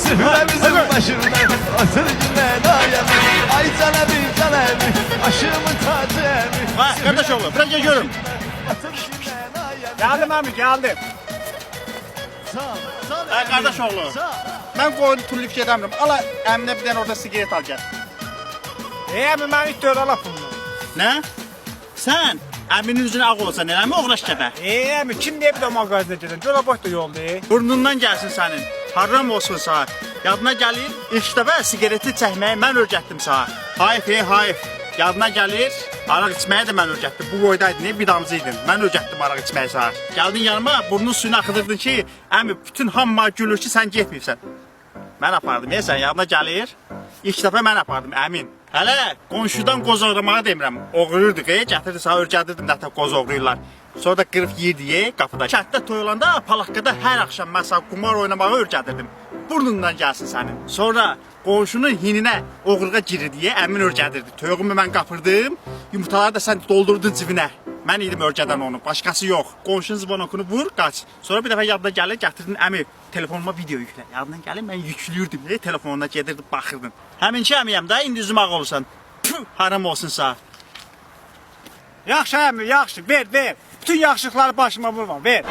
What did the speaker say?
Sühüremizin başında otur günden ayemi. Ay canebi canebi aşığımın tacı emi. Ha kardeş oğlu bırak geliyorum. Otur günden ayemi. Geldim abi geldim. Sağ ol, sağ ol Ha emi. kardeş oğlu. Sağ ol. Ben koyun tulluk gedəmirəm. Ala əminə bir dənə orada sigaret al gəl. Abi ben istiyor alap bunu. Nə? Sən əminin üzünə ağ olsan eləmi oğlaş kəpə? Abi kim diye bir de mağazına gidin. Cola boş da yolda. Burnundan gəlsin sənin. Haram olsun sağ. Yadına gəlir, ilk dəfə sigareti çəkməyi mən öyrətdim sağ. Hayf, hayf. Yadına gəlir, araq içməyi də mən öyrətdim. Bu boydaydın, bir damcıydın. Mən öyrətdim araq içməyi sağ. Gəldin yanıma, burnun suyunu axıdırdın ki, əmi bütün hamma gülür ki, sən getməyibsən. Mən apardım, sən yadına gəlir. İlk dəfə mən apardım, əmin. Hələ qonşudan qoz oğramağı demirəm. Oğruyurduq, gətirdi sağ örgədirdim də qoz oğruyurlar. Sonra da qırıb yedi qapıda. Kətdə toy olanda palaqqada hər axşam məsəl qumar oynamağı örgədirdim. Burnundan gəlsin sənin. Sonra qonşunun hininə oğruğa girir deyə əmin örgədirdi. Toyuğumu mən qapırdım, yumurtaları da sən doldurdun cibinə. Mən idim örgədən onu, başqası yox. Qonşunun zibonokunu vur, qaç. Sonra bir dəfə yadına gəlir, gətirdin əmi, telefonuma video yüklə. Yadına gəlir, mən yüklüyürdüm, telefonuna gedirdim, baxırdım. Həminki əmiyəm də, indi üzüm ağ olursan. Püh, haram olsun sağ. Yaxşı abi yaxşı ver ver. Bütün yaxşılıkları başıma vurma ver.